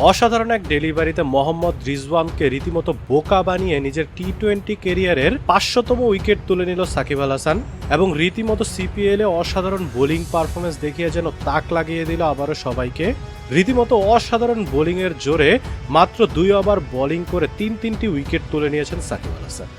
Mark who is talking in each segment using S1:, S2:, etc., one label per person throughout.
S1: অসাধারণ এক ডেলিভারিতে মোহাম্মদ রিজওয়ানকে রীতিমতো বোকা বানিয়ে নিজের টি-20 ক্যারিয়ারের 500তম উইকেট তুলে নিল সাকিব আল হাসান এবং রীতিমতো সিপিএল এ অসাধারণ বোলিং পারফরমেন্স দেখিয়ে যেন তাক লাগিয়ে দিল আবারও সবাইকে। রীতিমতো অসাধারণ বোলিংয়ের জোরে মাত্র 2 ওভার বোলিং করে তিনটি উইকেট তুলে নিয়েছেন সাকিব আল হাসান।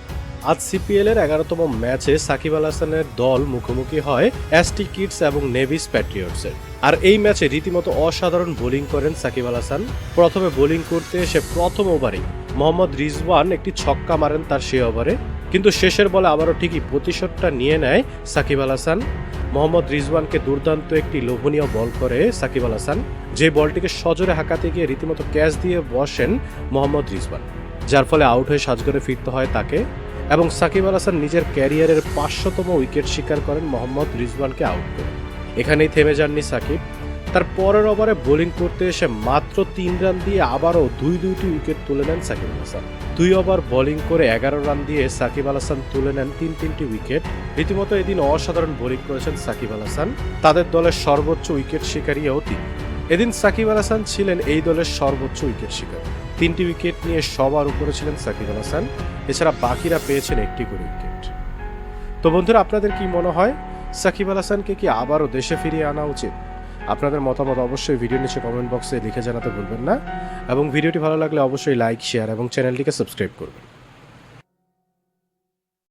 S1: আজ সিপিএল এর 11তম ম্যাচে সাকিব আল হাসানের দল মুখোমুখি হয় এসটি কিডস এবং নেভিস প্যাট্রিয়টসের। আর এই ম্যাচে রীতিমতো অসাধারণ বোলিং করেন সাকিব আল হাসান। প্রথমে বোলিং করতে এসে প্রথম ওভারেই মোহাম্মদ রিজওয়ান একটি ছক্কা মারেন তার সেই ওভারে, কিন্তু শেষের বলে আবারও ঠিকই প্রতিশোধটা নিয়ে নেয় সাকিব আল হাসান। মোহাম্মদ রিজওয়ানকে দুর্দান্ত একটি লোভনীয় বল করে সাকিব আল হাসান, যে বলটিকে সজোরে হাঁকাতে গিয়ে রীতিমতো ক্যাচ দিয়ে বসেন মোহাম্মদ রিজওয়ান, যার ফলে আউট হয়ে সাজঘরে ফিরতে হয় তাকে এবং সাকিব আল হাসান নিজের ক্যারিয়ারের 500তম উইকেট শিকার করেন মোহাম্মদ রিজওয়ানকে আউট করে। এখানেই থেমে যাননি সাকিব, তার পরের ওভারে বোলিং করতে এসে মাত্র 3 রান দিয়ে আবারও দুইটি উইকেট তুলে নেন সাকিব আল হাসান। 2 ওভার বোলিং করে 11 রান দিয়ে সাকিব আল হাসান তুলে নেন তিনটি উইকেট। রীতিমতো এদিন অসাধারণ বোলিং করেছেন সাকিব আল হাসান, তাদের দলের সর্বোচ্চ উইকেট শিকারীও তিনি। এদিন সাকিব আল হাসান ছিলেন এই দলের সর্বোচ্চ উইকেট শিকারী, 3টি উইকেট নিয়ে সবার উপরে ছিলেন সাকিব আল হাসান, এছাড়া বাকিরা পেয়েছেন 1টি করে উইকেট। তো বন্ধুরা, আপনাদের কি মনে হয় সাকিব আল হাসানকে কি আবারও দেশে ফিরিয়ে আনা উচিত? আপনাদের মতামত অবশ্যই ভিডিও নিচে কমেন্ট বক্সে লিখে জানাতে ভুলবেন না এবং ভিডিওটি ভালো লাগলে অবশ্যই লাইক, শেয়ার এবং চ্যানেলটিকে সাবস্ক্রাইব করবেন।